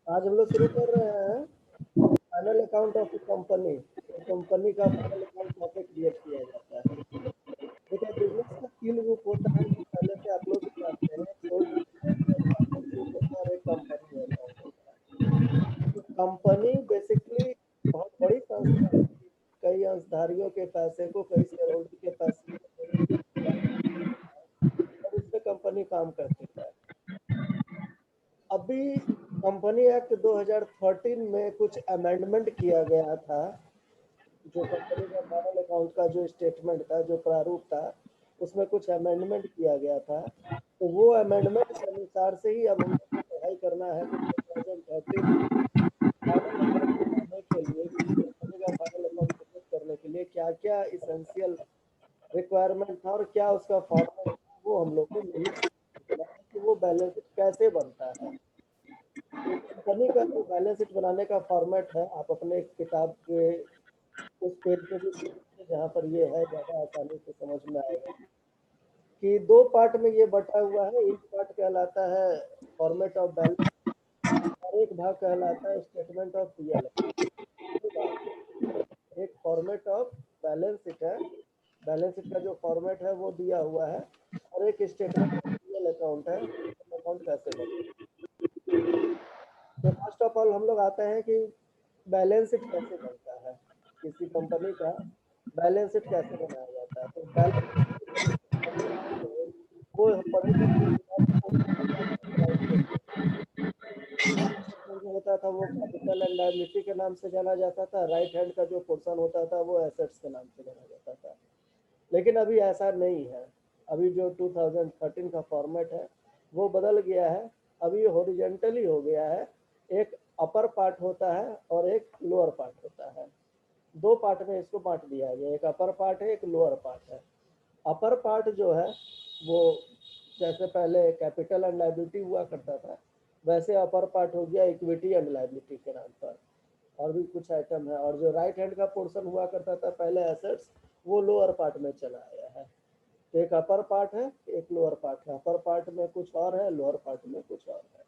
आज हम लोग शुरू कर रहे हैं final account of company. Company का फाइनल अकाउंट कैसे क्रिएट किया जाता है। देखिए, बिजनेस का तीन रूप होता है जो पहले से आप लोग भी जानते हैं। सोल ट्रेड होता है, एक पार्टनरशिप होता है और एक कंपनी अकाउंट होता है। तो कंपनी बेसिकली बहुत बड़ी संस्था होती है। कई अंशधारियों के पैसे को, कई शेयर होल्डर के पैसे को एक साथ मिला और उससे कंपनी काम करती है। अभी कंपनी एक्ट 2013 में कुछ अमेंडमेंट किया गया था। जो कंपनी का फाइनल अकाउंट का जो स्टेटमेंट था, जो प्रारूप था, उसमें कुछ अमेंडमेंट किया गया था। तो वो अमेंडमेंट के अनुसार से ही अब हम लोग को पढ़ाई करना है कि 2013 फाइनल अकाउंट बनाने के लिए, किसी कंपनी का फाइनल अकाउंट क्रिएट करने के लिए क्या क्या इसेंशियल रिक्वायरमेंट था और क्या उसका फॉर्मेट था, वो हम लोग को यही सीखना है कि वो बैलेंस शीट कैसे बनता है। तो कंपनी का जो बैलेंस शीट बनाने का फॉर्मेट है, आप अपने किताब के उस पेज पे भी देख लीजिए जहाँ पर ये है, ज़्यादा आसानी से समझ में आएगा कि दो पार्ट में ये बटा हुआ है। एक पार्ट कहलाता है फॉर्मेट ऑफ बैलेंस और एक भाग कहलाता है स्टेटमेंट ऑफ पीएल। एक फॉर्मेट ऑफ बैलेंस शीट है, बैलेंस शीट का जो फॉर्मेट है वो दिया हुआ है, और एक स्टेटमेंट ऑफ पीएल अकाउंट है, अकाउंट कैसे बनता है। तो फर्स्ट ऑफ ऑल हम लोग आते हैं कि बैलेंस शीट कैसे बनता है, किसी कंपनी का बैलेंस शीट कैसे बनाया जाता है। तो बैलेंस वो हम पढ़ेंगे कि किताब में कौन सा राइट स्टेटमेंट जो होता था वो कैपिटल एंड लायबिलिटी के नाम से जाना जाता था। राइट हैंड का जो पोर्शन होता था वो एसेट्स के नाम से जाना जाता था। लेकिन अभी ऐसा नहीं है। अभी जो 2013 का फॉर्मेट है वो बदल गया है। अभी हॉरिजॉन्टली हो गया है। एक अपर पार्ट होता है और एक लोअर पार्ट होता है। दो पार्ट में इसको बांट दिया गया, एक अपर पार्ट है, एक लोअर पार्ट है। अपर पार्ट जो है वो जैसे पहले कैपिटल एंड लायबिलिटी हुआ करता था, वैसे अपर पार्ट हो गया इक्विटी एंड लायबिलिटी के नाम पर। और भी कुछ आइटम है। और जो राइट हैंड का पोर्शन हुआ करता था पहले एसेट्स, वो लोअर पार्ट में चला आया है। तो एक अपर पार्ट है, एक लोअर पार्ट है। अपर पार्ट में कुछ और है, लोअर पार्ट में कुछ और है।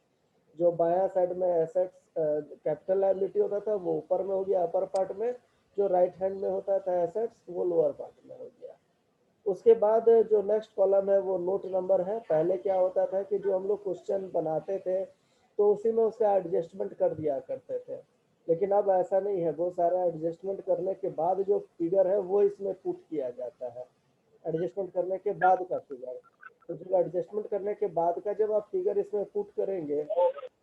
जो बाया साइड में एसेट्स कैपिटल लायबिलिटी होता था वो ऊपर में हो गया अपर पार्ट में। जो राइट हैंड में होता था एसेट्स, वो लोअर पार्ट में हो गया। उसके बाद जो नेक्स्ट कॉलम है वो नोट नंबर है। पहले क्या होता था कि जो हम लोग क्वेश्चन बनाते थे तो उसी में उसका एडजस्टमेंट कर दिया करते थे। लेकिन अब ऐसा नहीं है। वो सारा एडजस्टमेंट करने के बाद जो फिगर है वो इसमें पुट किया जाता है। एडजस्टमेंट करने के बाद का फिगर, तो जो एडजस्टमेंट करने के बाद का जब आप फिगर इसमें पुट करेंगे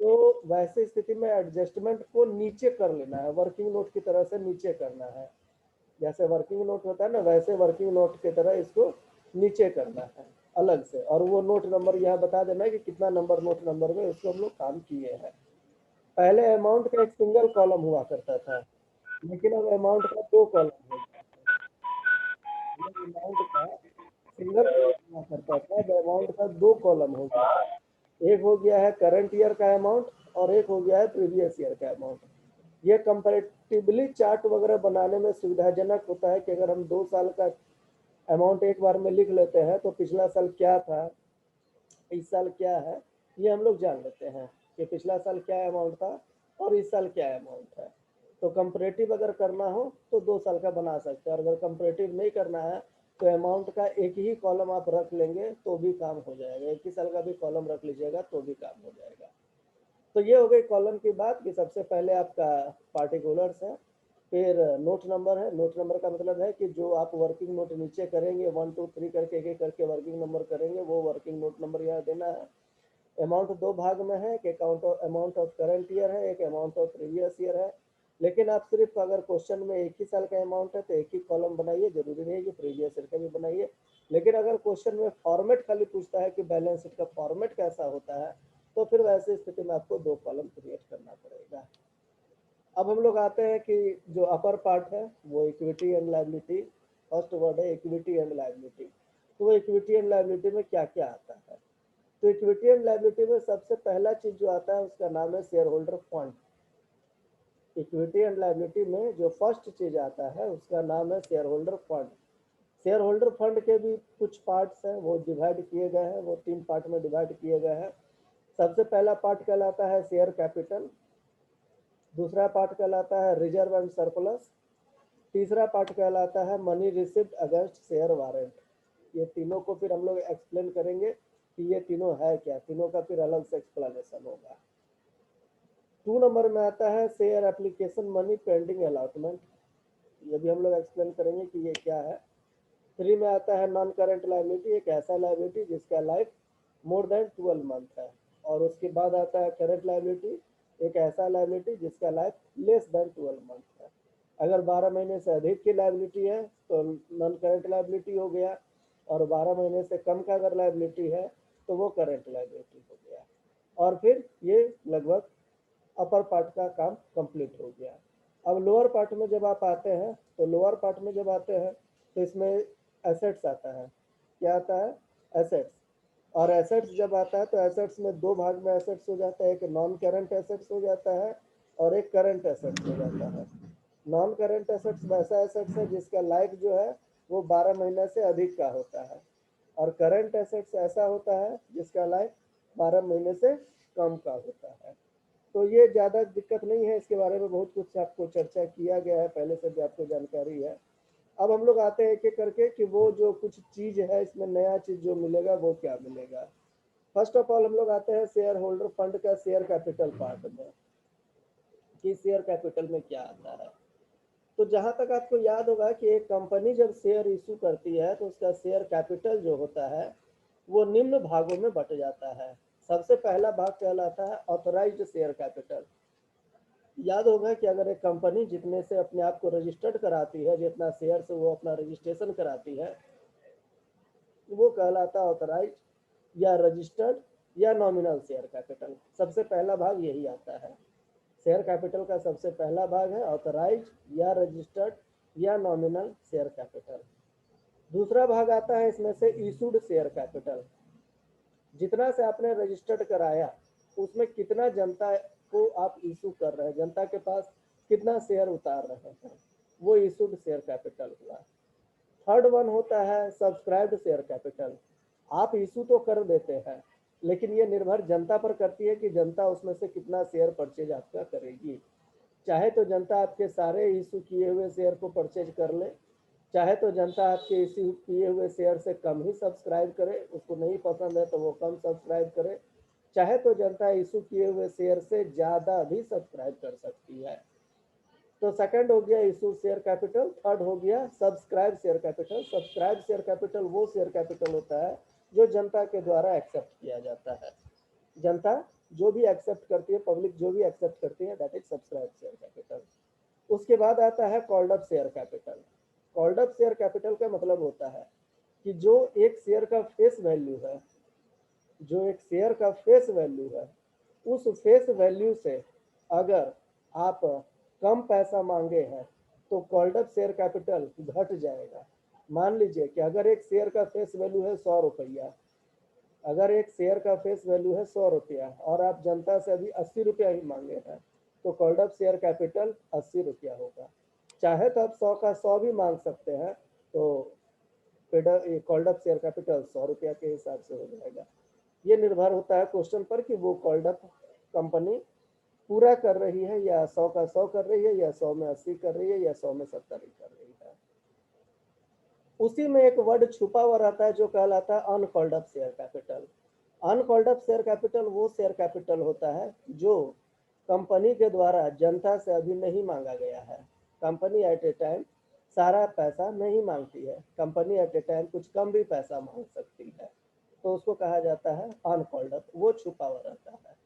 तो वैसे स्थिति में एडजस्टमेंट को नीचे कर लेना है, वर्किंग नोट की तरह से नीचे करना है। जैसे वर्किंग नोट होता है ना, वैसे वर्किंग नोट की तरह इसको नीचे करना है अलग से। और वो नोट नंबर यहाँ बता देना है कि कितना नंबर नोट नंबर में उसको हम लोग काम किए हैं। पहले अमाउंट का एक सिंगल कॉलम हुआ करता था, लेकिन अब अमाउंट का दो कॉलम हो गया। अमाउंट का सिंगल कॉलम हुआ करता था, अब अमाउंट का दो कॉलम हो गया। एक हो गया है करंट ईयर का अमाउंट और एक हो गया है प्रीवियस ईयर का अमाउंट। ये कंपैरेटिवली चार्ट वगैरह बनाने में सुविधाजनक होता है कि अगर हम 2 साल का अमाउंट एक बार में लिख लेते हैं तो पिछला साल क्या था, इस साल क्या है, ये हम लोग जान लेते हैं कि पिछला साल क्या अमाउंट था और इस साल क्या अमाउंट है। तो कंपैरेटिव अगर करना हो तो 2 साल का बना सकते हैं, और अगर कंपैरेटिव नहीं करना है तो अमाउंट का एक ही कॉलम आप रख लेंगे तो भी काम हो जाएगा। एक ही साल का भी कॉलम रख लीजिएगा तो भी काम हो जाएगा। तो ये हो गई कॉलम की बात कि सबसे पहले आपका पार्टिकुलर्स है, फिर नोट नंबर है। नोट नंबर का मतलब है कि जो आप वर्किंग नोट नीचे करेंगे 1 2 3 करके एक एक करके वर्किंग नंबर करेंगे, वो वर्किंग नोट नंबर यहाँ देना है। अमाउंट दो भाग में है, एक अमाउंट ऑफ करंट ईयर है, एक अमाउंट ऑफ प्रीवियस ईयर है। लेकिन आप सिर्फ अगर क्वेश्चन में एक ही साल का अमाउंट है तो एक ही कॉलम बनाइए, जरूरी नहीं है कि प्रीवियस ईयर का भी बनाइए। लेकिन अगर क्वेश्चन में फॉर्मेट खाली पूछता है कि बैलेंस शीट का फॉर्मेट कैसा होता है, तो फिर वैसे स्थिति में आपको दो कॉलम क्रिएट करना पड़ेगा। अब हम लोग आते हैं कि जो अपर पार्ट है वो equity and liability. First word है इक्विटी एंड लायबिलिटी। तो वो इक्विटी एंड लायबिलिटी में क्या क्या आता है। तो इक्विटी एंड लायबिलिटी में सबसे पहला चीज जो आता है उसका नाम है share holder fund. Equity and liability में जो फर्स्ट चीज आता है उसका नाम है share holder fund. Share holder fund के भी कुछ पार्ट्स हैं, वो डिवाइड किए गए हैं, वो तीन पार्ट में डिवाइड किए गए हैं। सबसे पहला पार्ट कहलाता है शेयर कैपिटल। दूसरा पार्ट कहलाता है रिजर्व एंड सरप्लस, तीसरा पार्ट कहलाता है money received against share warrant. ये तीनों को फिर हम लोग एक्सप्लेन करेंगे कि ये तीनों है क्या, तीनों का फिर अलग से एक्सप्लेनेशन होगा। 2 नंबर में आता है share application money pending allotment, ये भी हम लोग एक्सप्लेन करेंगे कि ये क्या है। 3 में आता है नॉन करंट लायबिलिटी, एक ऐसा लायबिलिटी जिसका लाइफ मोर देन 12 मंथ है। और उसके बाद आता है करंट लायबिलिटी, एक ऐसा लायबिलिटी जिसका लाइफ लेस देन 12 मंथ है। अगर 12 महीने से अधिक की लायबिलिटी है तो नॉन करंट लायबिलिटी हो गया, और 12 महीने से कम का अगर लायबिलिटी है तो वो करंट लायबिलिटी हो गया। और फिर ये लगभग अपर पार्ट का काम कंप्लीट हो गया। अब लोअर पार्ट में जब आप आते हैं तो लोअर पार्ट में जब आते हैं तो इसमें एसेट्स आता है। क्या आता है? एसेट्स। और एसेट्स जब आता है तो एसेट्स में दो भाग में एसेट्स हो जाता है, एक नॉन करंट एसेट्स हो जाता है और एक करंट एसेट्स हो जाता है। नॉन करंट एसेट्स वैसा एसेट्स है जिसका लाइफ जो है वो 12 महीने से अधिक का होता है, और करंट एसेट्स ऐसा होता है जिसका लाइफ 12 महीने से कम का होता है। तो ये ज़्यादा दिक्कत नहीं है, इसके बारे में बहुत कुछ आपको चर्चा किया गया है, पहले से भी आपको जानकारी है। अब हम लोग आते हैं एक एक करके कि वो जो कुछ चीज़ है इसमें नया चीज़ जो मिलेगा वो क्या मिलेगा। फर्स्ट ऑफ ऑल हम लोग आते हैं शेयर होल्डर फंड का शेयर कैपिटल पार्ट में, कि शेयर कैपिटल में क्या आता है। तो जहाँ तक आपको याद होगा कि एक कंपनी जब शेयर इशू करती है तो उसका शेयर कैपिटल जो होता है वो निम्न भागों में बट जाता है। सबसे पहला भाग कहलाता है ऑथराइज्ड शेयर कैपिटल। याद होगा कि अगर एक कंपनी जितने से अपने आप को रजिस्टर्ड कराती है, जितना शेयर से वो अपना रजिस्ट्रेशन कराती है, वो कहलाता है ऑथराइज या रजिस्टर्ड या नॉमिनल शेयर कैपिटल। सबसे पहला भाग यही आता है। शेयर कैपिटल का सबसे पहला भाग है ऑथराइज या रजिस्टर्ड या नॉमिनल शेयर कैपिटल। दूसरा भाग आता है इसमें से इशूड शेयर कैपिटल। जितना से आपने रजिस्टर्ड कराया उसमें कितना जनता को आप इशू कर रहे हैं, जनता के पास कितना शेयर उतार रहे हैं, वो इशूड शेयर कैपिटल हुआ। थर्ड वन होता है सब्सक्राइब्ड शेयर कैपिटल। आप इशू तो कर देते हैं लेकिन ये निर्भर जनता पर करती है कि जनता उसमें से कितना शेयर परचेज आपका करेगी। चाहे तो जनता आपके सारे इशू किए हुए शेयर को परचेज कर ले, चाहे तो जनता आपके इशू किए हुए शेयर से कम ही सब्सक्राइब करे, उसको नहीं पसंद है तो वो कम सब्सक्राइब करे, चाहे तो जनता इशू किए हुए शेयर से ज़्यादा भी सब्सक्राइब कर सकती है। तो सेकंड हो गया इशू शेयर कैपिटल, थर्ड हो गया subscribe share capital. Subscribe share capital वो शेयर कैपिटल होता है जो जनता के द्वारा एक्सेप्ट किया जाता है। जनता जो भी एक्सेप्ट करती है, पब्लिक जो भी एक्सेप्ट करती है, that is subscribe share capital. उसके बाद आता है called up share capital. Called up share capital का मतलब होता है कि जो एक शेयर का फेस वैल्यू है, जो एक शेयर का फेस वैल्यू है, उस फेस वैल्यू से अगर आप कम पैसा मांगे हैं तो कॉल्ड अप शेयर कैपिटल घट जाएगा। मान लीजिए कि अगर एक शेयर का फेस वैल्यू है 100 रुपया, अगर एक शेयर का फेस वैल्यू है 100 रुपया और आप जनता से अभी 80 रुपया ही मांगे हैं तो कॉल्ड अप शेयर कैपिटल 80 रुपया होगा। चाहे तो आप 100 का 100 भी मांग सकते हैं तो कॉल्ड अप शेयर कैपिटल 100 रुपया के हिसाब से हो जाएगा। ये निर्भर होता है क्वेश्चन पर कि वो कॉल्ड अप कंपनी पूरा कर रही है या 100 का 100 कर रही है या 100 में 80 कर रही है या 100 में 70 ही कर रही है। उसी में एक वर्ड छुपा हुआ रहता है जो कहलाता है uncalled up share capital. Uncalled up share capital वो शेयर कैपिटल होता है जो कंपनी के द्वारा जनता से अभी नहीं मांगा गया है। कंपनी एट ए टाइम सारा पैसा नहीं मांगती है, कंपनी एट ए टाइम कुछ कम भी पैसा मांग सकती है, तो उसको कहा जाता है अनकॉल्ड अप, वो छुपा हुआ रहता है।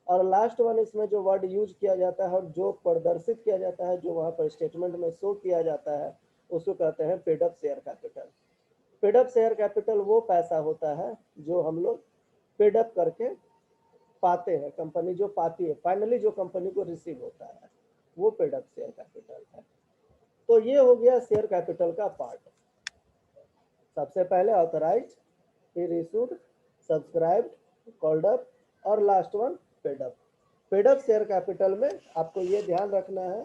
और लास्ट वन इसमें जो वर्ड यूज किया जाता है और जो प्रदर्शित किया जाता है, जो वहाँ पर स्टेटमेंट में शो किया जाता है, उसको कहते हैं paid up share capital. Paid up share capital वो पैसा होता है जो हम लोग पेड अप करके पाते हैं, कंपनी जो पाती है, फाइनली जो कंपनी को रिसीव होता है, वो पेड अप शेयर कैपिटल है। तो ये हो गया शेयर कैपिटल का पार्ट। सबसे पहले ऑथराइज, फिर इशूड, सब्सक्राइब्ड, कॉल्ड अप और last one paid up. Paid up share capital में आपको ये ध्यान रखना है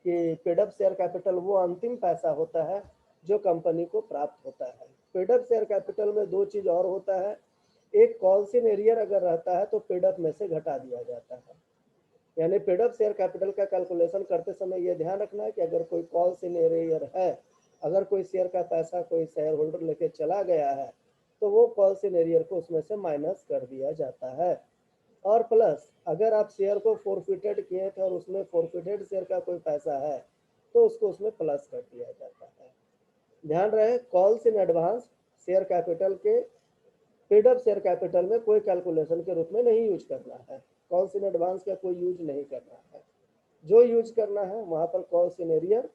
कि पेड अप शेयर कैपिटल वो अंतिम पैसा होता है जो कंपनी को प्राप्त होता है। पेड अप शेयर कैपिटल में दो चीज और होता है, एक कॉल्स इन एरियर अगर रहता है तो पेड अप में से घटा दिया जाता है। यानी पेड अप शेयर कैपिटल का कैलकुलेशन करते समय ये ध्यान रखना है कि अगर कोई कॉल्स इन एरियर है, अगर कोई शेयर का पैसा कोई शेयर होल्डर लेके चला गया है तो वो कॉल्स इन एरियर को उसमें से माइनस कर दिया जाता है। और प्लस अगर आप शेयर को फोरफिटेड किए थे और उसमें फोरफिटेड शेयर का कोई पैसा है तो उसको उसमें प्लस कर दिया जाता है। ध्यान रहे, calls in advance share capital के पेड अप शेयर कैपिटल में कोई कैलकुलेशन के रूप में नहीं यूज करना है। कॉल्स इन एडवांस का कोई यूज नहीं करना है। जो यूज करना है वहां पर कॉल्स इन एरियर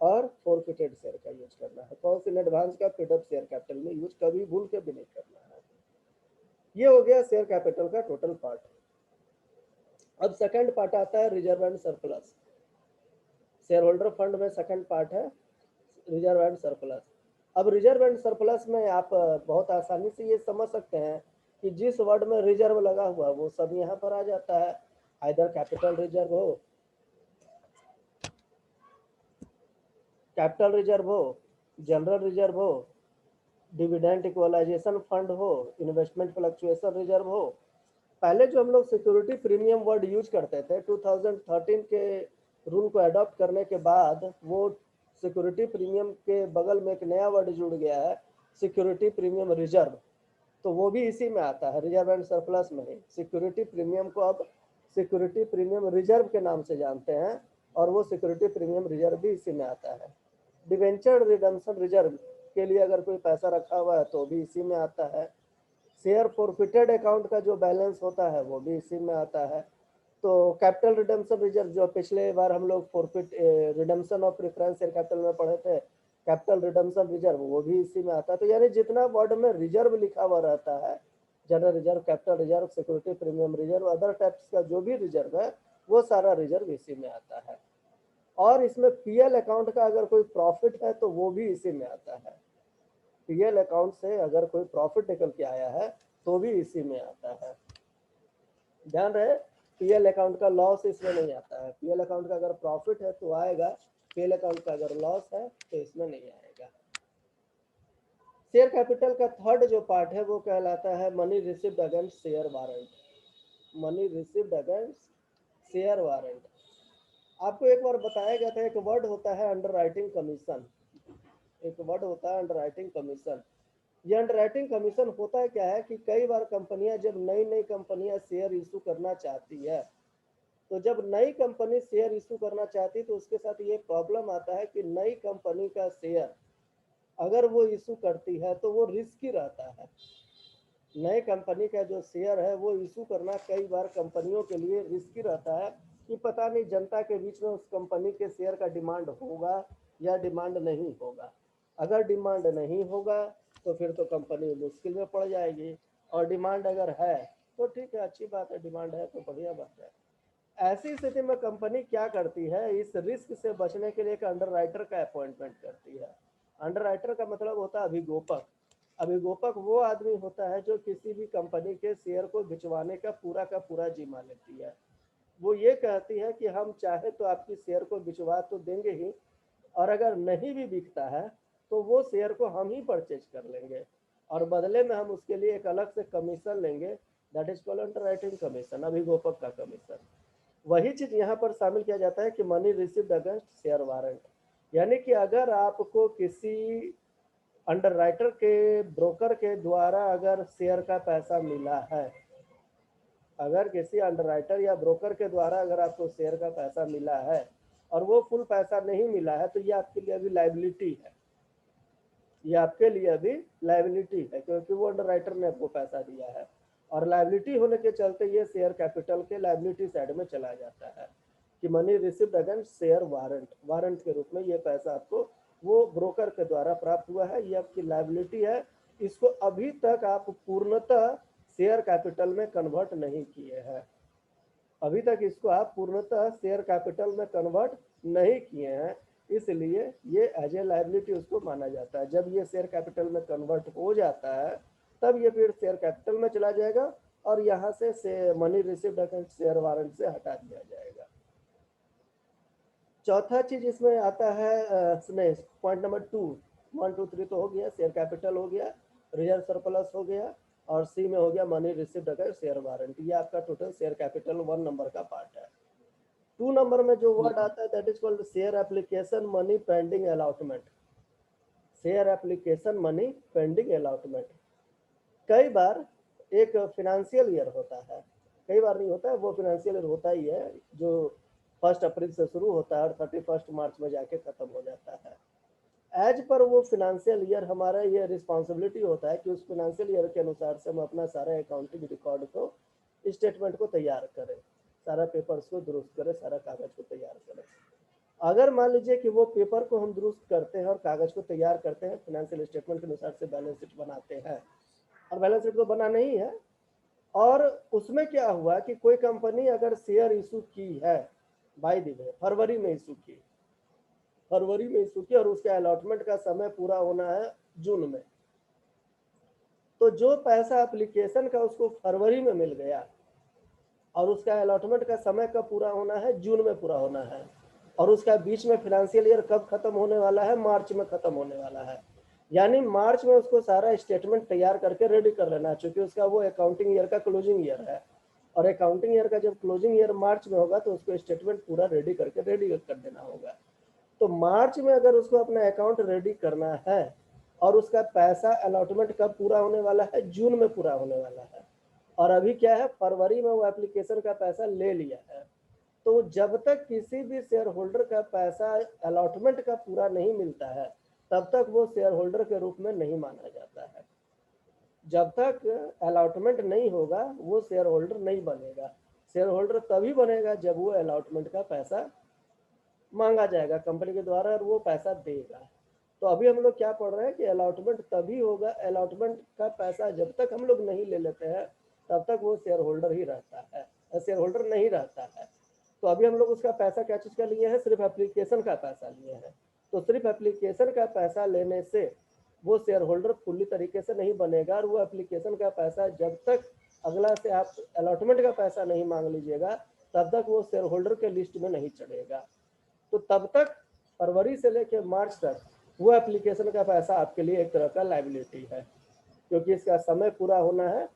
और फोरफिटेड शेयर का यूज करना है। कॉल्स इन एडवांस का पेड अप शेयर कैपिटल में यूज कभी भूल के भी नहीं करना है। ये हो गया शेयर कैपिटल का टोटल पार्ट। अब सेकंड पार्ट आता है reserve and surplus. Share holder fund में सेकंड पार्ट है रिजर्व एंड सरप्लस। अब रिजर्व एंड सरप्लस में आप बहुत आसानी से ये समझ सकते हैं कि जिस वर्ड में रिजर्व लगा हुआ वो सब यहाँ पर आ जाता है। आइदर कैपिटल रिजर्व हो, कैपिटल रिजर्व हो, जनरल रिजर्व हो, डिविडेंड इक्वलाइजेशन फंड हो, इन्वेस्टमेंट फ्लक्चुएशन रिजर्व हो। पहले जो हम लोग सिक्योरिटी प्रीमियम वर्ड यूज करते थे 2013 के रूल को अडॉप्ट करने के बाद वो सिक्योरिटी प्रीमियम के बगल में एक नया वर्ड जुड़ गया है सिक्योरिटी प्रीमियम रिजर्व। तो वो भी इसी में आता है, रिजर्व एंड सरप्लस में ही। सिक्योरिटी प्रीमियम को अब सिक्योरिटी प्रीमियम रिजर्व के नाम से जानते हैं और वो सिक्योरिटी प्रीमियम रिजर्व भी इसी में आता है। डिवेंचर रिडम्पशन रिजर्व के लिए अगर कोई पैसा रखा हुआ है तो भी इसी में आता है। शेयर फॉरफिटेड अकाउंट का जो बैलेंस होता है वो भी इसी में आता है। तो कैपिटल रिडम्पशन रिजर्व जो पिछले बार हम लोग forfeit redemption of preference share capital में पढ़े थे, कैपिटल रिडम्पशन रिजर्व वो भी इसी में आता है। तो यानी जितना वर्ड में रिजर्व लिखा हुआ रहता है, general reserve, capital reserve, security premium reserve, other types का जो भी रिजर्व है वो सारा रिजर्व इसी में आता है। और इसमें पीएल अकाउंट का अगर कोई प्रॉफिट है तो वो भी इसी में आता है। पीएल अकाउंट से अगर कोई प्रॉफिट निकल के आया है तो भी इसी में आता है। ध्यान रहे, पीएल अकाउंट का लॉस इसमें नहीं आता है। पीएल अकाउंट का अगर प्रॉफिट है तो आएगा, पीएल अकाउंट का अगर लॉस है तो इसमें नहीं आएगा। शेयर कैपिटल का थर्ड जो पार्ट है वो कहलाता है money received against share warrant. Money received against share warrant. आपको एक बार बताया गया था, एक वर्ड होता है अंडर राइटिंग कमीशन। एक वर्ड होता है अंडर राइटिंग कमीशन। ये अंडरराइटिंग कमीशन होता क्या है कि कई बार कंपनियां जब नई नई कंपनियां शेयर इशू करना चाहती है, तो जब नई कंपनी शेयर इशू करना चाहती है तो उसके साथ ये प्रॉब्लम आता है कि नई कंपनी का शेयर अगर वो इशू करती है तो वो रिस्की रहता है। नए कंपनी का जो शेयर है वो इशू करना कई बार कंपनियों के लिए रिस्की रहता है कि पता नहीं जनता के बीच में उस कंपनी के शेयर का डिमांड होगा या डिमांड नहीं होगा। अगर डिमांड नहीं होगा तो फिर तो कंपनी मुश्किल में पड़ जाएगी, और डिमांड अगर है तो ठीक है, अच्छी बात है, डिमांड है तो बढ़िया बात है। ऐसी स्थिति में कंपनी क्या करती है, इस रिस्क से बचने के लिए एक अंडर राइटर का अपॉइंटमेंट करती है। अंडर राइटर का मतलब होता है अभिगोपक। अभिगोपक वो आदमी होता है जो किसी भी कंपनी के शेयर को बिचवाने का पूरा जिम्मा लेती है। वो ये कहती है कि हम चाहे तो आपकी शेयर को बिचवा तो देंगे ही, और अगर नहीं भी बिकता है तो वो शेयर को हम ही परचेज कर लेंगे और बदले में हम उसके लिए एक अलग से कमीशन लेंगे। That is called underwriting commission, अभिगोपक का कमीशन। वही चीज यहाँ पर शामिल किया जाता है कि money received against share warrant. यानी कि अगर आपको किसी अंडर राइटर के ब्रोकर के द्वारा अगर शेयर का पैसा मिला है, अगर किसी अंडर राइटर या ब्रोकर के द्वारा अगर आपको शेयर का पैसा मिला है और वो फुल पैसा नहीं मिला है तो ये आपके लिए अभी लाइबिलिटी है। ये आपके लिए अभी लाइबिलिटी है क्योंकि वो अंडर राइटर ने आपको पैसा दिया है, और लाइबिलिटी होने के चलते ये शेयर कैपिटल के लाइबिलिटी साइड में चला जाता है कि money received against share warrant. Warrant के रूप में ये पैसा आपको वो ब्रोकर के द्वारा प्राप्त हुआ है, ये आपकी लाइबिलिटी है। इसको अभी तक आप पूर्णतः शेयर कैपिटल में कन्वर्ट नहीं किए हैं। अभी तक इसको आप पूर्णतः शेयर कैपिटल में कन्वर्ट नहीं किए हैं, इसलिए ये एज ए लाइबिलिटी उसको माना जाता है। जब ये शेयर कैपिटल में कन्वर्ट हो जाता है तब ये फिर शेयर कैपिटल में चला जाएगा और यहाँ से money received against share warrant से हटा दिया जाएगा। चौथा चीज इसमें आता है पॉइंट नंबर 2, 1 2 3 तो हो गया, शेयर कैपिटल हो गया, रिजर्व सरप्लस हो गया, और सी में हो गया money received against share warrant. ये आपका टोटल शेयर कैपिटल 1 नंबर का पार्ट है। 2 नंबर में जो वर्ड आता है that is called share application money pending allotment. Share application money pending allotment. कई बार एक फिनेंशियल ईयर होता है, कई बार नहीं होता है, वो फिनेंशियल ईयर होता ही है जो 1 अप्रैल से शुरू होता है और 31 मार्च में जाके खत्म हो जाता है। एज पर वो फिनेंशियल ईयर हमारा ये रिस्पॉन्सिबिलिटी होता है कि उस फिनेंशियल ईयर के अनुसार से हम अपना सारा अकाउंटिंग रिकॉर्ड को, स्टेटमेंट को तैयार करें, सारा पेपर्स को दुरुस्त करें, सारा कागज को तैयार करें। अगर मान लीजिए कि वो पेपर को हम दुरुस्त करते हैं और कागज को तैयार करते हैं, फाइनेंशियल स्टेटमेंट के अनुसार से बैलेंस शीट बनाते हैं, और बैलेंस शीट तो बना नहीं है, और उसमें क्या हुआ कि कोई कंपनी अगर शेयर इशू की है बाय द वे फरवरी में इशू की, और उसका अलॉटमेंट का समय पूरा होना है जून में, तो जो पैसा एप्लीकेशन का उसको फरवरी में मिल गया और उसका अलॉटमेंट का समय कब पूरा होना है, जून में पूरा होना है, और उसका बीच में फाइनेंशियल ईयर कब खत्म होने वाला है, मार्च में खत्म होने वाला है। यानी मार्च में उसको सारा स्टेटमेंट तैयार करके रेडी कर लेना है, क्योंकि उसका वो अकाउंटिंग ईयर का क्लोजिंग ईयर है, और अकाउंटिंग ईयर का जब क्लोजिंग ईयर मार्च में होगा तो उसको स्टेटमेंट पूरा रेडी कर देना होगा। तो मार्च में अगर उसको अपना अकाउंट रेडी करना है और उसका पैसा अलॉटमेंट कब पूरा होने वाला है, जून में पूरा होने वाला है, और अभी क्या है फरवरी में वो एप्लीकेशन का पैसा ले लिया है, तो जब तक किसी भी शेयर होल्डर का पैसा अलॉटमेंट का पूरा नहीं मिलता है तब तक वो शेयर होल्डर के रूप में नहीं माना जाता है। जब तक अलॉटमेंट नहीं होगा वो शेयर होल्डर नहीं बनेगा। शेयर होल्डर तभी बनेगा जब वो अलॉटमेंट का पैसा मांगा जाएगा कंपनी के द्वारा और वो पैसा देगा। तो अभी हम लोग क्या पढ़ रहे हैं कि अलॉटमेंट तभी होगा, अलॉटमेंट का पैसा जब तक हम लोग नहीं ले लेते हैं तब तक वो शेयर होल्डर ही रहता है, शेयर होल्डर नहीं रहता है। तो अभी हम लोग उसका पैसा क्या चीज़ का लिए हैं, सिर्फ एप्लीकेशन का पैसा लिए हैं। तो सिर्फ एप्लीकेशन का पैसा लेने से वो शेयर होल्डर फुल्ली तरीके से नहीं बनेगा, और वो एप्लीकेशन का पैसा जब तक अगला से आप अलॉटमेंट का पैसा नहीं मांग लीजिएगा तब तक वो शेयर होल्डर के लिस्ट में नहीं चढ़ेगा। तो तब तक फरवरी से लेकर मार्च तक वो एप्लीकेशन का पैसा आपके लिए एक तरह का लायबिलिटी है, क्योंकि इसका समय पूरा होना है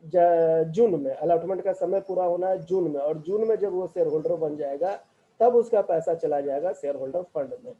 जून में, अलॉटमेंट का समय पूरा होना है जून में, और जून में जब वो शेयर होल्डर बन जाएगा तब उसका पैसा चला जाएगा शेयर होल्डर फंड में।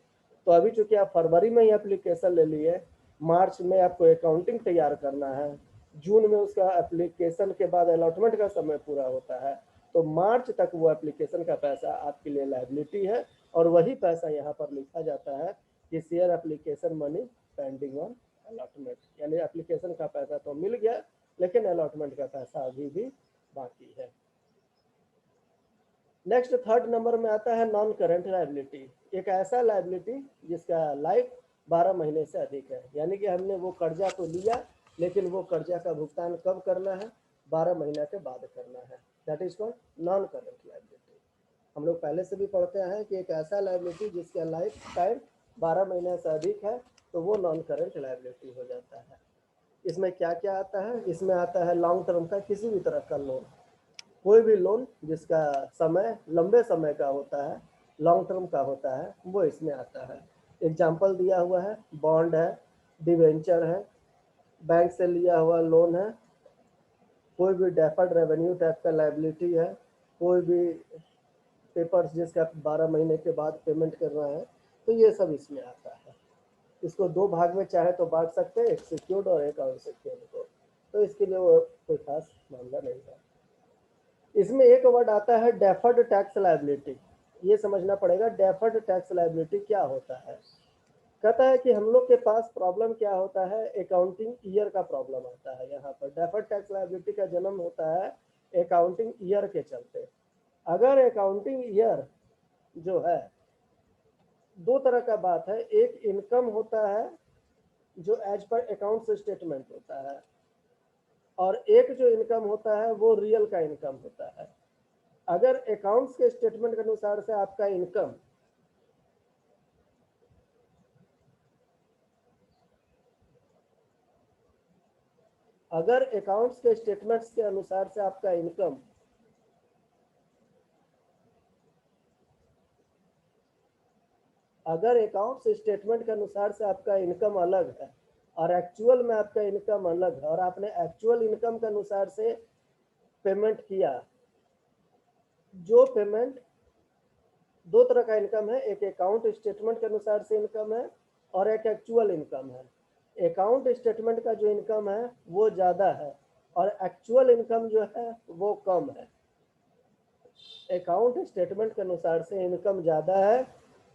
तो अभी चूंकि आप फरवरी में ही एप्लीकेशन ले लिए, मार्च में आपको अकाउंटिंग तैयार करना है, जून में उसका एप्लीकेशन के बाद अलॉटमेंट का समय पूरा होता है, तो मार्च तक वो एप्लीकेशन का पैसा आपके लिए लायबिलिटी है, और वही पैसा यहाँ पर लिखा जाता है कि share application money pending on allotment, यानी एप्लीकेशन का पैसा तो मिल गया लेकिन अलॉटमेंट का पैसा अभी भी बाकी है। नेक्स्ट 3rd नंबर में आता है नॉन करंट लायबिलिटी। एक ऐसा लायबिलिटी जिसका लाइफ 12 महीने से अधिक है, यानी कि हमने वो कर्जा तो लिया लेकिन वो कर्जा का भुगतान कब करना है, 12 महीना के बाद करना है, that is called non current liability. हम लोग पहले से भी पढ़ते हैं कि एक ऐसा लायबिलिटी जिसका लाइफ टाइम 12 महीने से अधिक है तो वो नॉन करंट लायबिलिटी हो जाता है। इसमें क्या क्या आता है, इसमें आता है लॉन्ग टर्म का किसी भी तरह का लोन, कोई भी लोन जिसका समय लंबे समय का होता है, लॉन्ग टर्म का होता है, वो इसमें आता है। एग्जाम्पल दिया हुआ है, बॉन्ड है, डिवेंचर है, बैंक से लिया हुआ लोन है, कोई भी डेफर्ड रेवेन्यू टाइप का लायबिलिटी है, कोई भी पेपर्स जिसका 12 महीने के बाद पेमेंट करना है, तो ये सब इसमें आता है। इसको 2 भाग में चाहे तो बांट सकते हैं, एक सिक्योर्ड और एक अनसिक्योर्ड को, तो इसके लिए वो कोई खास मामला नहीं है। इसमें एक वर्ड आता है डेफर्ड टैक्स लायबिलिटी। ये समझना पड़ेगा डेफर्ड टैक्स लायबिलिटी क्या होता है। कहता है कि हम लोग के पास प्रॉब्लम क्या होता है, अकाउंटिंग ईयर का प्रॉब्लम आता है। यहाँ पर डेफर्ड टैक्स लायबिलिटी का जन्म होता है अकाउंटिंग ईयर के चलते। अगर अकाउंटिंग ईयर जो है, 2 तरह का बात है, एक इनकम होता है जो एज पर अकाउंट स्टेटमेंट होता है, और एक जो इनकम होता है वो रियल का इनकम होता है। अगर अकाउंट्स के स्टेटमेंट के अनुसार से आपका इनकम अगर अकाउंट्स के स्टेटमेंट्स के अनुसार से आपका इनकम अगर अकाउंट्स स्टेटमेंट के अनुसार से आपका इनकम अलग है और एक्चुअल में आपका इनकम अलग है, और आपने एक्चुअल इनकम के अनुसार से पेमेंट किया, जो पेमेंट दो तरह का इनकम है, एक अकाउंट स्टेटमेंट के अनुसार से इनकम है और एक एक्चुअल इनकम है। अकाउंट स्टेटमेंट का जो इनकम है वो ज़्यादा है और एक्चुअल इनकम जो है वो कम है। अकाउंट स्टेटमेंट के अनुसार से इनकम ज़्यादा है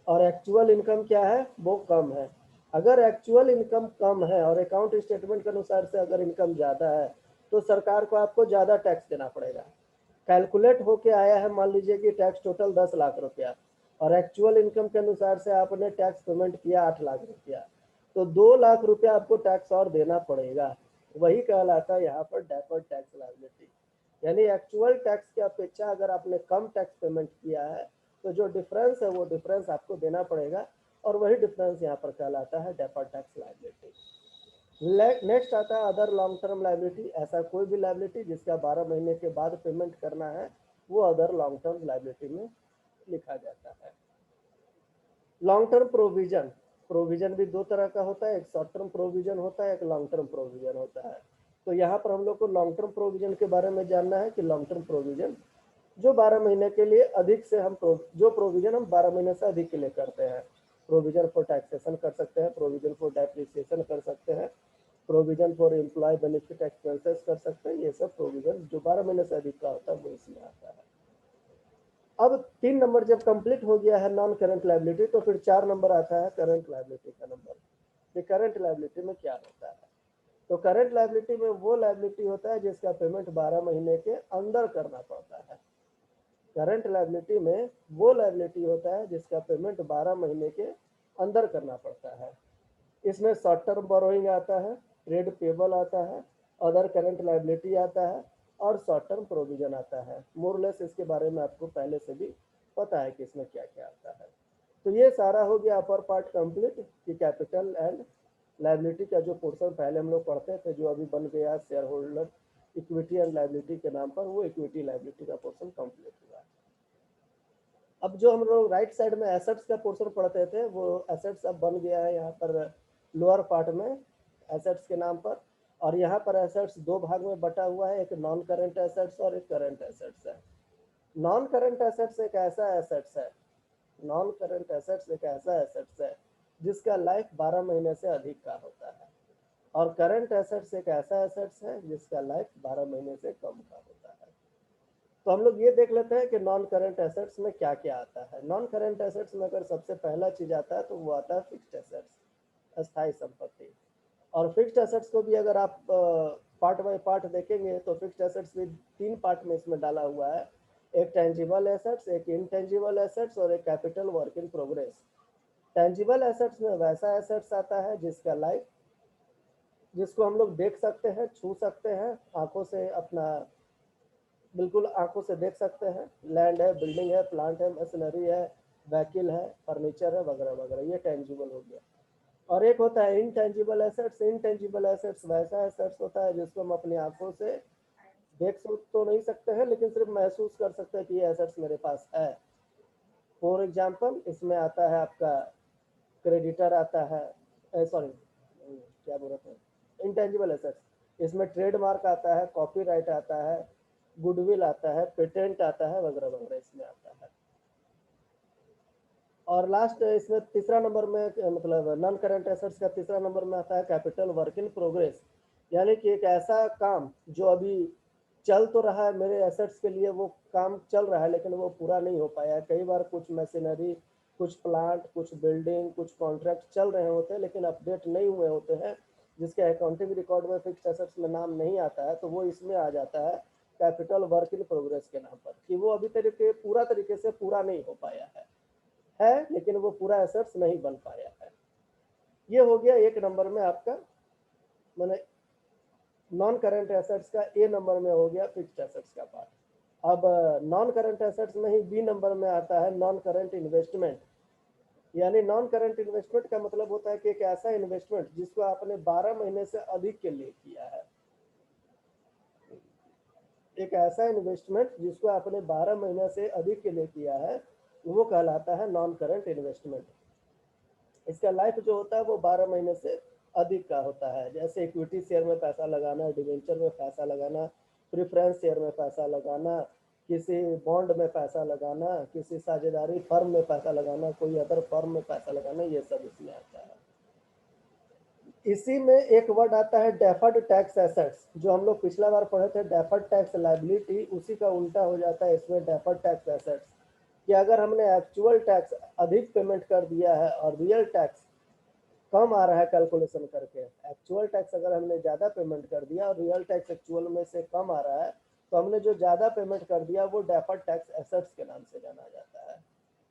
और एक्चुअल इनकम क्या है, वो कम है। अगर एक्चुअल इनकम कम है और अकाउंट स्टेटमेंट के अनुसार से अगर इनकम ज़्यादा है तो सरकार को आपको ज़्यादा टैक्स देना पड़ेगा। कैलकुलेट होके आया है, मान लीजिए कि टैक्स टोटल 10 लाख रुपया और एक्चुअल इनकम के अनुसार से आपने टैक्स पेमेंट किया 8 लाख रुपया, तो 2 लाख रुपया आपको टैक्स और देना पड़ेगा। वही कहलाता है यहाँ पर डेफर्ड टैक्स लायबिलिटी। यानी एक्चुअल टैक्स की अपेक्षा अगर आपने कम टैक्स पेमेंट किया है तो जो डिफरेंस है वो डिफरेंस आपको देना पड़ेगा और वही डिफरेंस यहाँ पर कहलाता है डेफर्ड टैक्स लायबिलिटी। नेक्स्ट आता है अदर लॉन्ग टर्म लायबिलिटी। ऐसा कोई भी लायबिलिटी जिसका 12 महीने के बाद पेमेंट करना है वो अदर लॉन्ग टर्म लायबिलिटी में लिखा जाता है। लॉन्ग टर्म प्रोविजन, प्रोविजन भी दो तरह का होता है, एक शॉर्ट टर्म प्रोविजन होता है, एक लॉन्ग टर्म प्रोविजन होता है। तो यहाँ पर हम लोग को लॉन्ग टर्म प्रोविजन के बारे में जानना है कि लॉन्ग टर्म प्रोविजन जो 12 महीने के लिए अधिक से हम जो प्रोविजन हम 12 महीने से अधिक के लिए करते हैं। प्रोविजन फॉर टैक्सेशन कर सकते हैं, प्रोविजन फॉर डेप्रिसिएशन कर सकते हैं, provision for employee benefit expenses कर सकते हैं। ये सब प्रोविजन जो 12 महीने से अधिक का होता है वो इसमें आता है। अब 3 नंबर जब कंप्लीट हो गया है नॉन करंट लायबिलिटी, तो फिर 4 नंबर आता है करंट लायबिलिटी का नंबर। कि करंट लायबिलिटी में क्या होता है। तो करंट लायबिलिटी में वो लायबिलिटी होता है जिसका पेमेंट 12 महीने के अंदर करना पड़ता है। करंट लायबिलिटी में वो लायबिलिटी होता है जिसका पेमेंट 12 महीने के अंदर करना पड़ता है। इसमें शॉर्ट टर्म बोरोइंग आता है, ट्रेड पेबल आता है, अदर करंट लायबिलिटी आता है और शॉर्ट टर्म प्रोविजन आता है। मोरलेस इसके बारे में आपको पहले से भी पता है कि इसमें क्या क्या आता है। तो ये सारा हो गया अपर पार्ट कंप्लीट कि कैपिटल एंड लायबिलिटी का जो पोर्शन पहले हम लोग पढ़ते थे जो अभी बन गया share holder equity and liability के नाम पर, वो इक्विटी लायबिलिटी का पोर्शन कंप्लीट हुआ। अब जो हम लोग राइट साइड में एसेट्स का पोर्शन पढ़ते थे वो एसेट्स अब बन गया है यहाँ पर लोअर पार्ट में एसेट्स के नाम पर। और यहाँ पर एसेट्स दो भाग में बटा हुआ है, एक नॉन करेंट एसेट्स और एक करंट एसेट्स है। नॉन करेंट एसेट्स एक ऐसा एसेट्स है, नॉन करेंट एसेट्स एक ऐसा एसेट्स है जिसका लाइफ 12 महीने से अधिक का होता है और करंट एसेट्स एक ऐसा एसेट्स है जिसका लाइफ 12 महीने से कम का होता है। तो हम लोग ये देख लेते हैं कि नॉन करंट एसेट्स में क्या क्या आता है। नॉन करंट एसेट्स में अगर सबसे पहला चीज आता है तो वो आता है फिक्स्ड एसेट्स, अस्थायी संपत्ति। और फिक्स्ड एसेट्स को भी अगर आप पार्ट बाय पार्ट देखेंगे तो फिक्स्ड एसेट्स भी 3 पार्ट में इसमें डाला हुआ है, एक टेंजिबल एसेट्स, एक इनटेंजिबल एसेट्स और एक capital work in progress. Tangible assets में वैसा एसेट्स आता है जिसका लाइफ, जिसको हम लोग देख सकते हैं, छू सकते हैं, आंखों से अपना बिल्कुल आंखों से देख सकते हैं। लैंड है, बिल्डिंग है, प्लांट है, मशीनरी है, व्हीकल है, फर्नीचर है, वगैरह वगैरह, ये टेंजिबल हो गया। और एक होता है इनटेंजिबल एसेट्स। इनटेंजिबल एसेट्स वैसा एसेट्स होता है जिसको हम अपनी आंखों से देख तो नहीं सकते हैं लेकिन सिर्फ महसूस कर सकते हैं कि ये एसेट्स मेरे पास है। फॉर एग्जाम्पल इसमें आता है आपका क्रेडिटर आता है, सॉरी क्या बोल रहे थे, इंटेंजिबल एसेट्स। इसमें ट्रेडमार्क आता है, कॉपीराइट आता है, गुडविल आता है, पेटेंट आता है, वगैरह वगैरह इसमें आता है। और लास्ट इसमें तीसरा नंबर में मतलब नॉन करंट एसेट्स का तीसरा नंबर में आता है कैपिटल वर्क इन प्रोग्रेस। यानी कि एक ऐसा काम जो अभी चल तो रहा है, मेरे एसेट्स के लिए वो काम चल रहा है लेकिन वो पूरा नहीं हो पाया है। कई बार कुछ मशीनरी, कुछ प्लांट, कुछ बिल्डिंग, कुछ कॉन्ट्रैक्ट चल रहे होते हैं लेकिन अपडेट नहीं हुए होते हैं, जिसके अकाउंटिंग रिकॉर्ड में फिक्स्ड एसेट्स में नाम नहीं आता है, तो वो इसमें आ जाता है कैपिटल वर्क इन प्रोग्रेस के नाम पर कि वो अभी पूरा तरीके से पूरा नहीं हो पाया है लेकिन वो पूरा एसेट्स नहीं बन पाया है। ये हो गया एक नंबर में आपका, मैंने नॉन करंट एसेट्स का ए नंबर में हो गया फिक्स्ड एसेट्स का पार्ट। अब नॉन करंट एसेट्स में ही बी नंबर में आता है नॉन करंट इन्वेस्टमेंट। यानी नॉन करंट इन्वेस्टमेंट का मतलब होता है कि एक ऐसा इन्वेस्टमेंट जिसको आपने 12 महीने से अधिक के लिए किया है, एक ऐसा इन्वेस्टमेंट जिसको आपने 12 महीने से अधिक के लिए किया है वो कहलाता है नॉन करंट इन्वेस्टमेंट। इसका लाइफ जो होता है वो 12 महीने से अधिक का होता है। जैसे इक्विटी शेयर में पैसा लगाना, डिवेंचर में पैसा लगाना, प्रेफरेंस शेयर में पैसा लगाना, किसी बॉन्ड में पैसा लगाना, किसी साझेदारी फर्म में पैसा लगाना, कोई अदर फर्म में पैसा लगाना, ये सब इसमें आता है। इसी में एक वर्ड आता है डेफर्ड टैक्स एसेट्स, जो हम लोग पिछला बार पढ़े थे डेफर्ड टैक्स लायबिलिटी, उसी का उल्टा हो जाता है इसमें डेफर्ड टैक्स एसेट्स। कि अगर हमने एक्चुअल टैक्स अधिक पेमेंट कर दिया है और रियल टैक्स कम आ रहा है कैलकुलेशन करके, एक्चुअल टैक्स अगर हमने ज़्यादा पेमेंट कर दिया और रियल टैक्स एक्चुअल में से कम आ रहा है, तो हमने जो ज़्यादा पेमेंट कर दिया वो डेफर्ड टैक्स एसेट्स के नाम से जाना जाता है,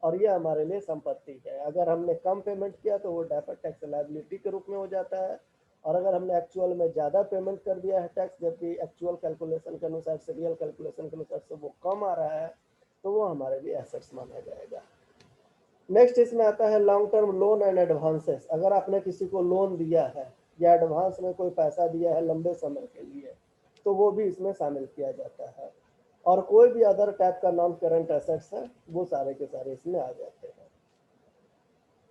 और ये हमारे लिए संपत्ति है। अगर हमने कम पेमेंट किया तो वो डेफर्ड टैक्स लायबिलिटी के रूप में हो जाता है, और अगर हमने एक्चुअल में ज़्यादा पेमेंट कर दिया है टैक्स, जबकि एक्चुअल कैलकुलेशन के अनुसार से, रियल कैलकुलेशन के अनुसार से वो कम आ रहा है, तो वो हमारे लिए एसेट्स माना जाएगा। नेक्स्ट इसमें आता है long term loan and advances. अगर आपने किसी को लोन दिया है या एडवांस में कोई पैसा दिया है लंबे समय के लिए, तो वो भी इसमें शामिल किया जाता है, और कोई भी अदर टाइप का नॉन करंट एसेट्स है वो सारे के सारे इसमें आ जाते हैं।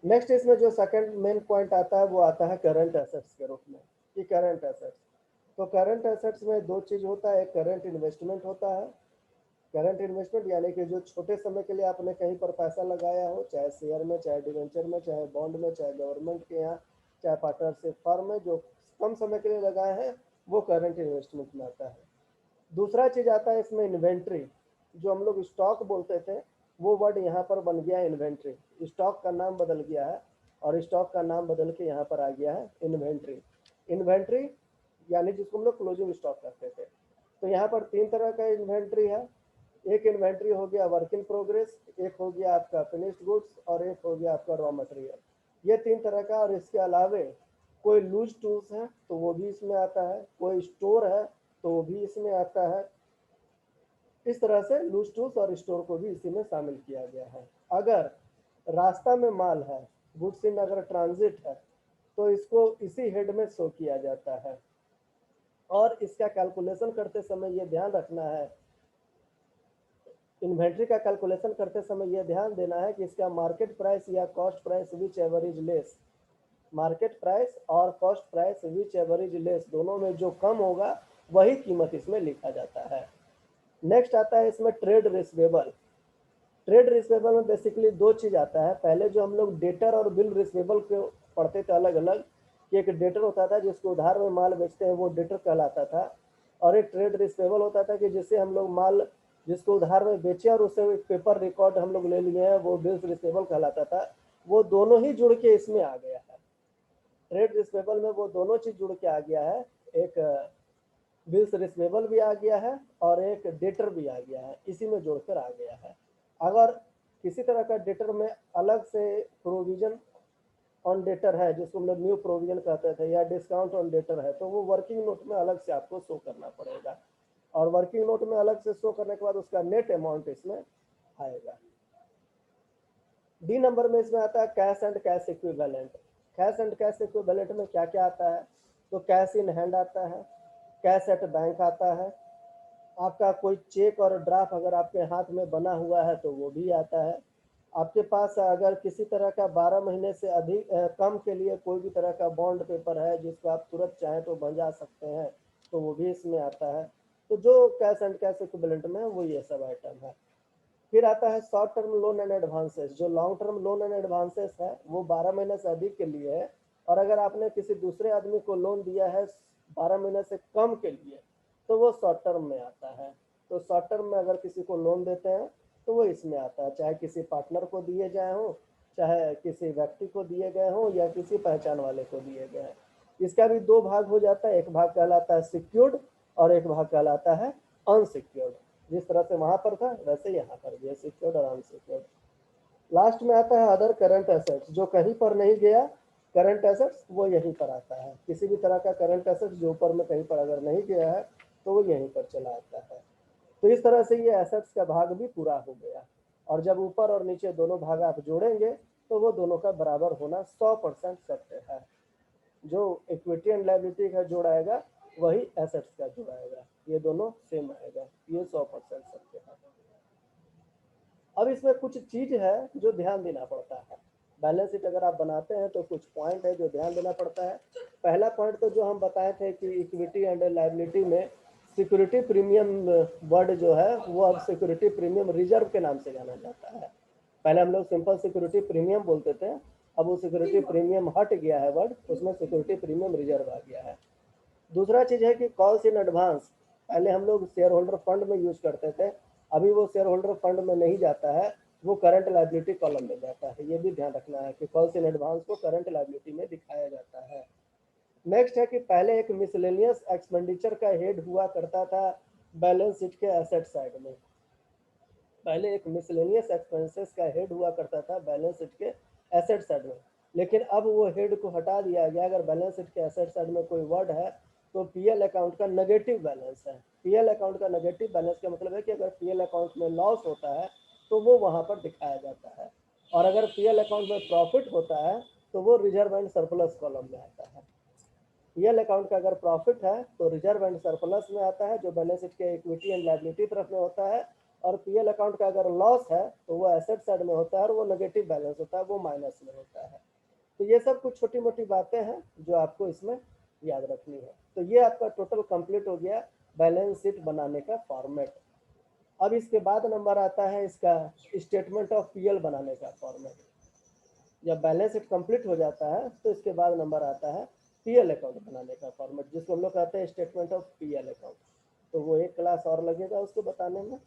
नेक्स्ट इसमें जो सेकंड मेन पॉइंट आता है वो आता है करंट एसेट्स के रूप में, कि करंट एसेट्स, तो करंट एसेट्स में दो चीज होता है, एक करंट इन्वेस्टमेंट होता है। करंट इन्वेस्टमेंट यानी कि जो छोटे समय के लिए आपने कहीं पर पैसा लगाया हो, चाहे शेयर में, चाहे डिवेंचर में, चाहे बॉन्ड में, चाहे गवर्नमेंट के यहाँ, चाहे पार्टनरशिप फर्म में, जो कम समय के लिए लगाए हैं वो करंट इन्वेस्टमेंट में आता है। दूसरा चीज आता है इसमें इन्वेंट्री, जो हम लोग स्टॉक बोलते थे वो वर्ड यहाँ पर बन गया इन्वेंट्री। स्टॉक का नाम बदल गया है और स्टॉक का नाम बदल के यहाँ पर आ गया है इन्वेंट्री। इन्वेंट्री यानी जिसको हम लोग क्लोजिंग स्टॉक करते थे। तो यहाँ पर तीन तरह का इन्वेंट्री है। एक इन्वेंट्री हो गया वर्क इन प्रोग्रेस, एक हो गया आपका फिनिश्ड गुड्स, और एक हो गया आपका रॉ मटेरियल। ये तीन तरह का, और इसके अलावे कोई लूज टूल्स है तो वो भी इसमें आता है, कोई स्टोर है तो वो भी इसमें आता है। इस तरह से लूज टूल्स और स्टोर को भी इसी में शामिल किया गया है। अगर रास्ता में माल है, गुड्स इन अगर ट्रांजिट है, तो इसको इसी हेड में शो किया जाता है। और इसका कैलकुलेशन करते समय ये ध्यान रखना है, इन्वेंट्री का कैलकुलेशन करते समय यह ध्यान देना है कि इसका मार्केट प्राइस या cost price whichever is less, market price और cost price whichever is less, दोनों में जो कम होगा वही कीमत इसमें लिखा जाता है। नेक्स्ट आता है इसमें ट्रेड रिसीवेबल। ट्रेड रिसीवेबल में बेसिकली दो चीज आता है। पहले जो हम लोग डेटर और बिल रिसीवेबल को पढ़ते थे अलग अलग, कि एक डेटर होता था जिसको उधार में माल बेचते हैं वो डेटर कहलाता था, और एक ट्रेड रिसीवेबल होता था कि जिससे हम लोग माल जिसको उधार में बेचे और उसे पेपर रिकॉर्ड हम लोग ले लिए हैं वो बिल्स रिसीवेबल कहलाता था। वो दोनों ही जुड़ के इसमें आ गया है। ट्रेड रिसीवेबल में वो दोनों चीज जुड़ के आ गया है, एक बिल्स रिसीवेबल भी आ गया है और एक डेटर भी आ गया है, इसी में जोड़कर आ गया है। अगर किसी तरह का डेटर में अलग से प्रोविजन ऑन डेटर है, जिसको हम लोग न्यू प्रोविजन कहते थे, या डिस्काउंट ऑन डेटर है, तो वो वर्किंग नोट में अलग से आपको शो करना पड़ेगा, और वर्किंग नोट में अलग से शो करने के बाद उसका नेट अमाउंट इसमें आएगा। डी नंबर में इसमें आता है cash and cash equivalent. Cash and cash equivalent में क्या क्या आता है, तो कैश इन हैंड आता है, कैश एट बैंक आता है, आपका कोई चेक और ड्राफ्ट अगर आपके हाथ में बना हुआ है तो वो भी आता है। आपके पास अगर किसी तरह का 12 महीने से अधिक कम के लिए कोई भी तरह का बॉन्ड पेपर है जिसको आप तुरंत चाहें तो भंजा सकते हैं, तो वो भी इसमें आता है। तो जो कैश एंड कैश इक्विवेलेंट में है वो ये सब आइटम है। फिर आता है short term loan and advances. जो long term loan and advances है वो 12 महीने से अधिक के लिए है, और अगर आपने किसी दूसरे आदमी को लोन दिया है 12 महीने से कम के लिए तो वो शॉर्ट टर्म में आता है। तो शॉर्ट टर्म में अगर किसी को लोन देते हैं तो वो इसमें आता है, चाहे किसी पार्टनर को दिए जाए हों, चाहे किसी व्यक्ति को दिए गए हों, या किसी पहचान वाले को दिए गए हैं। इसका भी दो भाग हो जाता है, एक भाग कहलाता है सिक्योर्ड और एक भाग कहलाता है अनसिक्योर्ड। जिस तरह से वहां पर था वैसे यहाँ पर भी है, सिक्योर्ड और अनसिक्योर्ड। लास्ट में आता है अदर करंट एसेट्स, जो कहीं पर नहीं गया करंट एसेट्स वो यहीं पर आता है। किसी भी तरह का करंट एसेट्स जो ऊपर में कहीं पर अगर नहीं गया है तो वो यहीं पर चला आता है। तो इस तरह से ये एसेट्स का भाग भी पूरा हो गया, और जब ऊपर और नीचे दोनों भाग आप जोड़ेंगे तो वो दोनों का बराबर होना 100% सत्य है। जो इक्विटी एंड लायबिलिटी का जोड़ाएगा वही एसेट्स का जोड़ाएगा, ये दोनों सेम आएगा, ये 100% सत्य है। अब इसमें कुछ चीज है जो ध्यान देना पड़ता है। बैलेंस शीट अगर आप बनाते हैं तो कुछ पॉइंट है जो ध्यान देना पड़ता है। पहला पॉइंट तो जो हम बताए थे कि इक्विटी एंड लायबिलिटी में सिक्योरिटी प्रीमियम वर्ड जो है वो अब सिक्योरिटी प्रीमियम रिजर्व के नाम से जाना जाता है। पहले हम लोग सिंपल सिक्योरिटी प्रीमियम बोलते थे, अब वो सिक्योरिटी प्रीमियम हट गया है वर्ड, उसमें सिक्योरिटी प्रीमियम रिजर्व आ गया है। दूसरा चीज़ है कि कॉल्स इन एडवांस, पहले हम लोग शेयर होल्डर फंड में यूज करते थे, अभी वो शेयर होल्डर फंड में नहीं जाता है, वो करंट लायबिलिटी कॉलम में जाता है। ये भी ध्यान रखना है कि कॉल्स इन एडवांस को करंट लायबिलिटी में दिखाया जाता है। नेक्स्ट है कि पहले एक मिसलेनियस एक्सपेंडिचर का हेड हुआ करता था बैलेंस शीट के एसेट साइड में। पहले एक मिसलेनियस एक्सपेंसेस का हेड हुआ करता था बैलेंस शीट के एसेट साइड में, लेकिन अब वो हेड को हटा दिया गया। अगर बैलेंस शीट के एसेट साइड में कोई वर्ड है तो पीएल अकाउंट का नेगेटिव बैलेंस है। पीएल अकाउंट का नेगेटिव बैलेंस का मतलब है कि अगर पीएल अकाउंट में लॉस होता है तो वो वहाँ पर दिखाया जाता है, और अगर पीएल अकाउंट में प्रॉफिट होता है तो वो रिजर्व एंड सरप्लस कॉलम में आता है। पीएल अकाउंट का अगर प्रॉफिट है तो रिजर्व एंड सरप्लस में आता है, जो बैलेंस शीट के इक्विटी एंड लायबिलिटी तरफ में होता है, और पीएल अकाउंट का अगर लॉस है तो वो एसेट साइड में होता है और वो नेगेटिव बैलेंस होता है, वो माइनस में होता है। तो ये सब कुछ छोटी मोटी बातें हैं जो आपको इसमें याद रखनी है। तो ये आपका टोटल कंप्लीट हो गया बैलेंस शीट बनाने का फॉर्मेट। अब इसके बाद नंबर आता है इसका स्टेटमेंट ऑफ पीएल बनाने का फॉर्मेट। जब बैलेंस शीट कंप्लीट हो जाता है तो इसके बाद नंबर आता है पीएल अकाउंट बनाने का फॉर्मेट, जिसको हम लोग कहते हैं स्टेटमेंट ऑफ पीएल अकाउंट। तो वो एक क्लास और लगेगा उसको बताने में।